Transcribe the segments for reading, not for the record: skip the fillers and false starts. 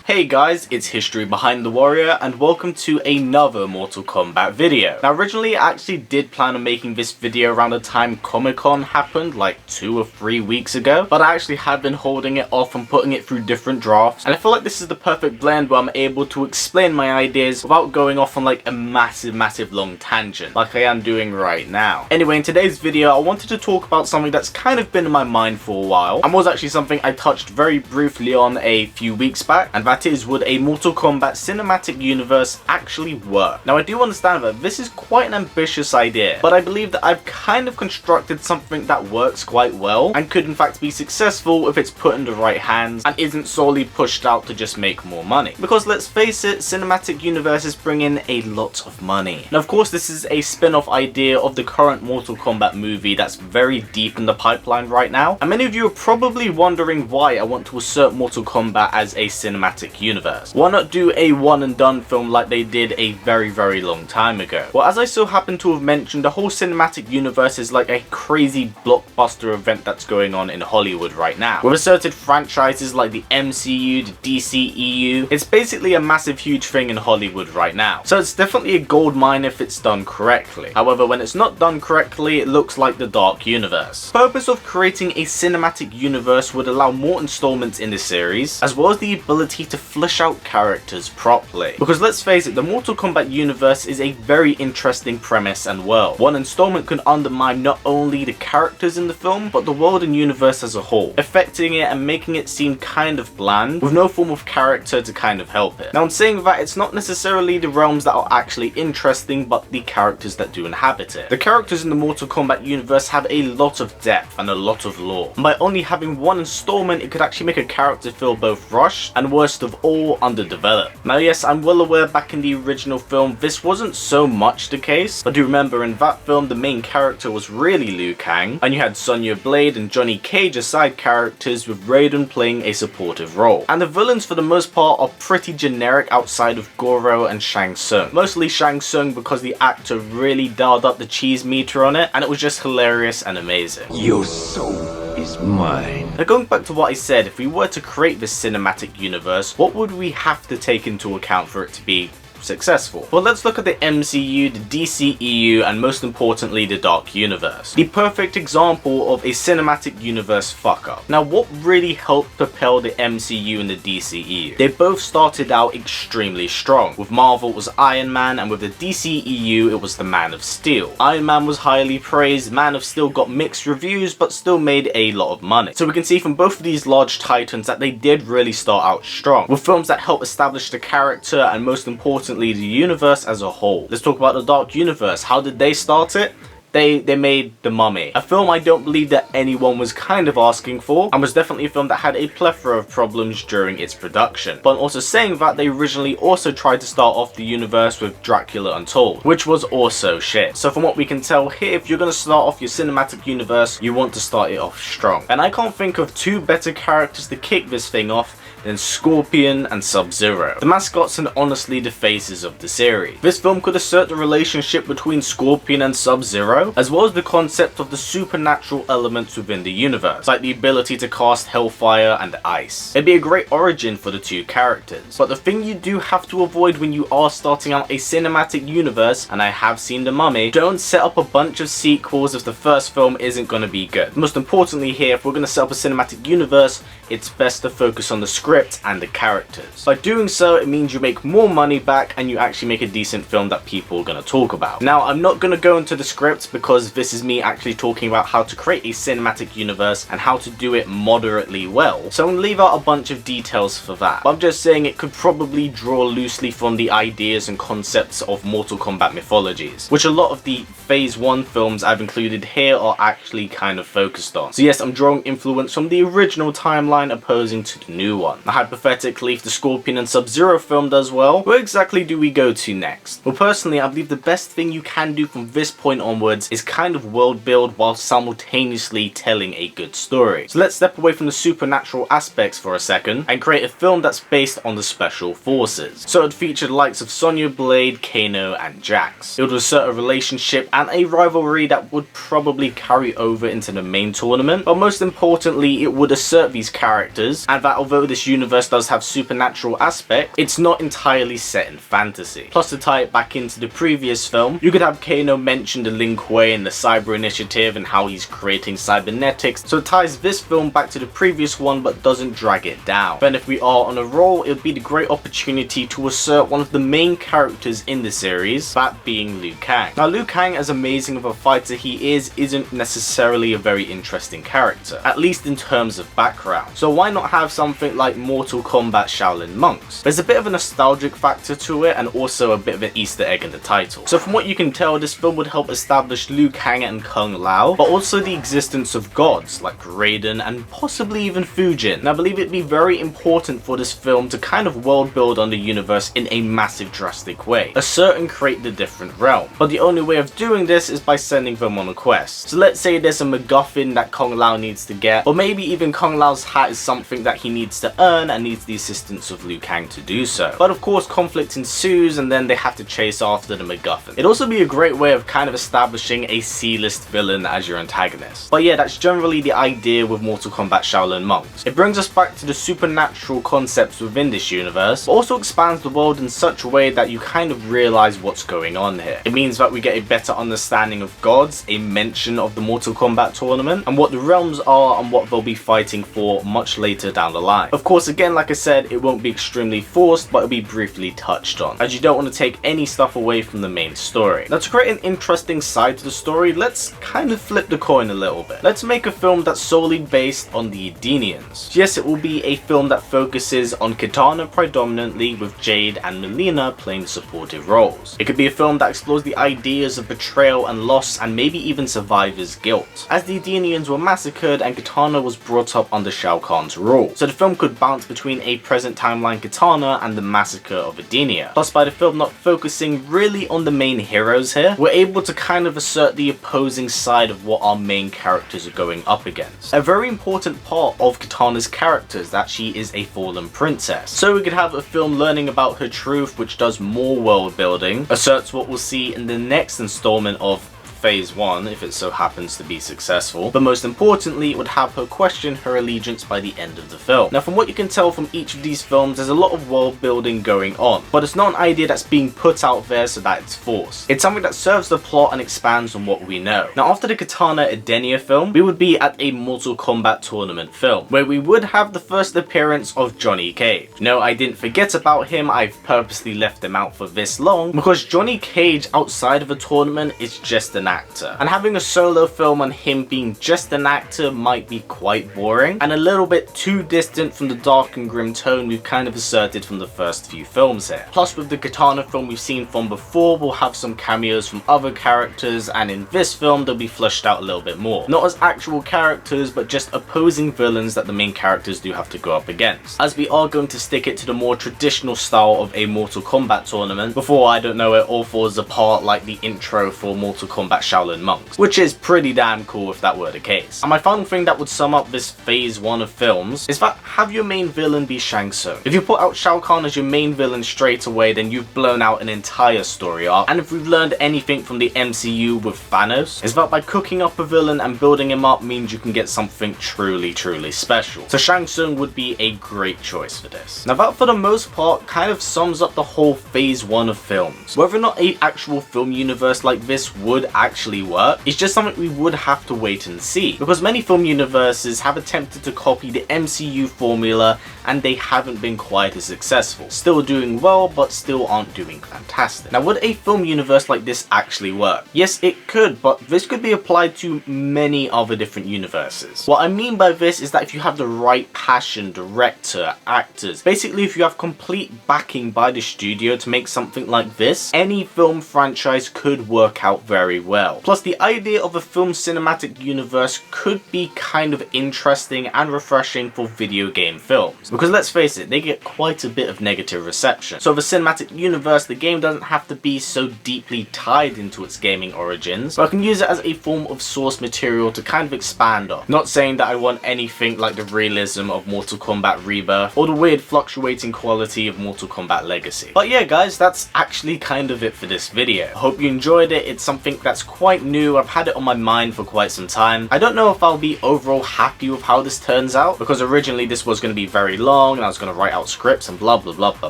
Hey guys, it's History Behind the Warrior and welcome to another Mortal Kombat video. Now originally I actually did plan on making this video around the time Comic-Con happened like 2 or 3 weeks ago, but I actually have been holding it off and putting it through different drafts, and I feel like this is the perfect blend where I'm able to explain my ideas without going off on like a massive long tangent like I am doing right now. Anyway, in today's video I wanted to talk about something that's kind of been in my mind for a while and was actually something I touched very briefly on a few weeks back, and that is, would a Mortal Kombat Cinematic Universe actually work? Now I do understand that this is quite an ambitious idea, but I believe that I've kind of constructed something that works quite well and could in fact be successful if it's put in the right hands and isn't solely pushed out to just make more money. Because let's face it, cinematic universes bring in a lot of money. Now of course this is a spin-off idea of the current Mortal Kombat movie that's very deep in the pipeline right now, and many of you are probably wondering why I want to assert Mortal Kombat as a cinematic universe. Why not do a one and done film like they did a very long time ago? Well, as I so happen to have mentioned, the whole cinematic universe is like a crazy blockbuster event that's going on in Hollywood right now. With asserted franchises like the MCU, the DCEU, it's basically a massive huge thing in Hollywood right now. So it's definitely a gold mine if it's done correctly. However, when it's not done correctly, it looks like the Dark Universe. The purpose of creating a cinematic universe would allow more installments in the series, as well as the ability to flesh out characters properly. Because let's face it, the Mortal Kombat universe is a very interesting premise and world. One installment can undermine not only the characters in the film, but the world and universe as a whole, affecting it and making it seem kind of bland, with no form of character to kind of help it. Now in saying that, it's not necessarily the realms that are actually interesting, but the characters that do inhabit it. The characters in the Mortal Kombat universe have a lot of depth and a lot of lore, and by only having one installment, it could actually make a character feel both rushed and, worst of all, underdeveloped. Now yes, I'm well aware back in the original film this wasn't so much the case, but do remember in that film the main character was really Liu Kang, and you had Sonya Blade and Johnny Cage as side characters, with Raiden playing a supportive role. And the villains for the most part are pretty generic outside of Goro and Shang Tsung. Mostly Shang Tsung because the actor really dialed up the cheese meter on it, and it was just hilarious and amazing. Your soul is mine. Now going back to what I said, if we were to create this cinematic universe, what would we have to take into account for it to be successful? Well, let's look at the MCU, the DCEU, and most importantly the Dark Universe. The perfect example of a cinematic universe fuck up. Now what really helped propel the MCU and the DCEU? They both started out extremely strong. With Marvel it was Iron Man, and with the DCEU it was the Man of Steel. Iron Man was highly praised, Man of Steel got mixed reviews but still made a lot of money. So we can see from both of these large titans that they did really start out strong, with films that help establish the character and most importantly the universe as a whole. Let's talk about the Dark Universe. How did they start it? They made The Mummy, a film I don't believe that anyone was kind of asking for, and was definitely a film that had a plethora of problems during its production. But also saying that, they originally also tried to start off the universe with Dracula Untold, which was also shit. So from what we can tell here, if you're going to start off your cinematic universe, you want to start it off strong. And I can't think of two better characters to kick this thing off than Scorpion and Sub-Zero, the mascots and honestly the faces of the series. This film could assert the relationship between Scorpion and Sub-Zero, as well as the concept of the supernatural elements within the universe, like the ability to cast hellfire and ice. It'd be a great origin for the two characters. But the thing you do have to avoid when you are starting out a cinematic universe, and I have seen The Mummy, don't set up a bunch of sequels if the first film isn't going to be good. Most importantly here, if we're going to set up a cinematic universe, it's best to focus on the script and the characters. By doing so, it means you make more money back and you actually make a decent film that people are going to talk about. Now, I'm not going to go into the script because this is me actually talking about how to create a cinematic universe and how to do it moderately well. So I'm going to leave out a bunch of details for that. But I'm just saying it could probably draw loosely from the ideas and concepts of Mortal Kombat mythologies, which a lot of the Phase 1 films I've included here are actually kind of focused on. So yes, I'm drawing influence from the original timeline opposing to the new one. Now hypothetically, if the Scorpion and Sub-Zero film does well, where exactly do we go to next? Well personally, I believe the best thing you can do from this point onwards is kind of world build while simultaneously telling a good story. So let's step away from the supernatural aspects for a second and create a film that's based on the special forces. So it would feature the likes of Sonya Blade, Kano and Jax. It would assert a relationship and a rivalry that would probably carry over into the main tournament, but most importantly it would assert these characters, and that although this universe does have supernatural aspects, it's not entirely set in fantasy. Plus, to tie it back into the previous film, you could have Kano mention the Lin Kuei and the Cyber Initiative and how he's creating cybernetics, so it ties this film back to the previous one but doesn't drag it down. Then if we are on a roll, it would be the great opportunity to assert one of the main characters in the series, that being Liu Kang. Now, Liu Kang, as amazing of a fighter he is, isn't necessarily a very interesting character, at least in terms of background. So why not have something like Mortal Kombat Shaolin Monks? There's a bit of a nostalgic factor to it and also a bit of an Easter egg in the title. So from what you can tell, this film would help establish Liu Kang and Kung Lao, but also the existence of gods like Raiden and possibly even Fujin. Now, I believe it'd be very important for this film to kind of world build on the universe in a massive drastic way, assert and create the different realm. But the only way of doing this is by sending them on a quest. So let's say there's a MacGuffin that Kung Lao needs to get, or maybe even Kung Lao's hat is something that he needs to earn and needs the assistance of Liu Kang to do so. But of course, conflict ensues and then they have to chase after the MacGuffin. It'd also be a great way of kind of establishing a C-list villain as your antagonist. But yeah, that's generally the idea with Mortal Kombat Shaolin Monks. It brings us back to the supernatural concepts within this universe, but also expands the world in such a way that you kind of realize what's going on here. It means that we get a better understanding of gods, a mention of the Mortal Kombat tournament, and what the realms are and what they'll be fighting for much later down the line. Of course, again, like I said, it won't be extremely forced, but it'll be briefly touched on, as you don't want to take any stuff away from the main story. Now, to create an interesting side to the story, let's kind of flip the coin a little bit. Let's make a film that's solely based on the Edenians. Yes, it will be a film that focuses on Kitana predominantly, with Jade and Melina playing supportive roles. It could be a film that explores the ideas of betrayal and loss and maybe even survivor's guilt, as the Edenians were massacred and Kitana was brought up under Shao Kahn's rule. So the film could bounce between a present timeline Kitana and the massacre of Edenia. Plus, by the film not focusing really on the main heroes here, we're able to kind of assert the opposing side of what our main characters are going up against. A very important part of Kitana's character is that she is a fallen princess. So we could have a film learning about her truth, which does more world building, asserts what we'll see in the next installment of Phase 1 if it so happens to be successful, but most importantly, it would have her question her allegiance by the end of the film. Now, from what you can tell from each of these films, there's a lot of world building going on, but it's not an idea that's being put out there so that it's forced. It's something that serves the plot and expands on what we know. Now, after the Kitana Edenia film, we would be at a Mortal Kombat tournament film, where we would have the first appearance of Johnny Cage. No, I didn't forget about him, I've purposely left him out for this long, because Johnny Cage outside of a tournament is just an actor, and having a solo film on him being just an actor might be quite boring and a little bit too distant from the dark and grim tone we've kind of asserted from the first few films here. Plus, with the Kitana film we've seen from before, we'll have some cameos from other characters, and in this film they'll be fleshed out a little bit more. Not as actual characters, but just opposing villains that the main characters do have to go up against, as we are going to stick it to the more traditional style of a Mortal Kombat tournament before, I don't know, it all falls apart like the intro for Mortal Kombat Shaolin Monks, which is pretty damn cool if that were the case. And my final thing that would sum up this phase 1 of films is that have your main villain be Shang Tsung. If you put out Shao Kahn as your main villain straight away, then you've blown out an entire story arc. And if we've learned anything from the MCU with Thanos, is that by cooking up a villain and building him up means you can get something truly special. So Shang Tsung would be a great choice for this. Now, that for the most part kind of sums up the whole phase 1 of films. Whether or not an actual film universe like this would actually work, it's just something we would have to wait and see, because many film universes have attempted to copy the MCU formula and they haven't been quite as successful. Still doing well, but still aren't doing fantastic. Now, would a film universe like this actually work? Yes, it could, but this could be applied to many other different universes. What I mean by this is that if you have the right passion, director, actors, basically if you have complete backing by the studio to make something like this, any film franchise could work out very well. Plus, the idea of a film cinematic universe could be kind of interesting and refreshing for video game films, because let's face it, they get quite a bit of negative reception. So with a cinematic universe, the game doesn't have to be so deeply tied into its gaming origins, but I can use it as a form of source material to kind of expand on. Not saying that I want anything like the realism of Mortal Kombat Rebirth or the weird fluctuating quality of Mortal Kombat Legacy. But yeah guys, that's actually kind of it for this video. I hope you enjoyed it. It's something that's quite new. I've had it on my mind for quite some time. I don't know if I'll be overall happy with how this turns out, because originally this was going to be very long and I was going to write out scripts and blah blah blah blah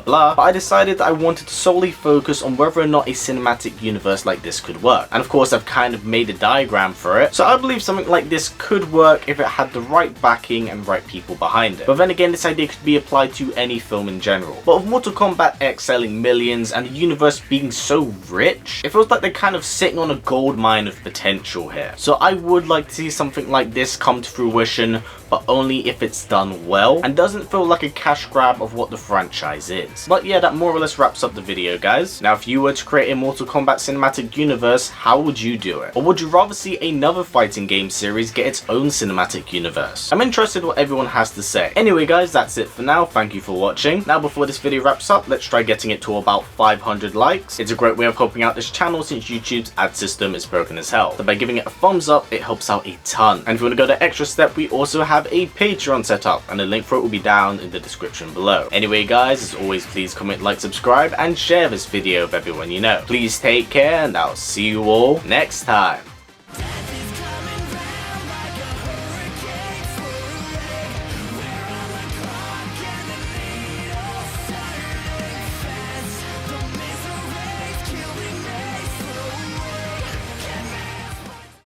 blah, but I decided that I wanted to solely focus on whether or not a cinematic universe like this could work. And of course I've kind of made a diagram for it, so I believe something like this could work if it had the right backing and right people behind it. But then again, this idea could be applied to any film in general. But with Mortal Kombat X selling millions and the universe being so rich, it feels like they're kind of sitting on a gold mine of potential here. So I would like to see something like this come to fruition, but only if it's done well and doesn't feel like a cash grab of what the franchise is. But yeah, that more or less wraps up the video, guys. Now if you were to create a Mortal Kombat cinematic universe, how would you do it? Or would you rather see another fighting game series get its own cinematic universe? I'm interested what everyone has to say. Anyway guys, that's it for now. Thank you for watching. Now before this video wraps up, let's try getting it to about 500 likes. It's a great way of helping out this channel since YouTube's ad system is broken as hell. So by giving it a thumbs up, it helps out a ton. And if you want to go the extra step, we also have a Patreon set up, and the link for it will be down in the description below. Anyway guys, as always, please comment, like, subscribe, and share this video with everyone you know. Please take care, and I'll see you all next time.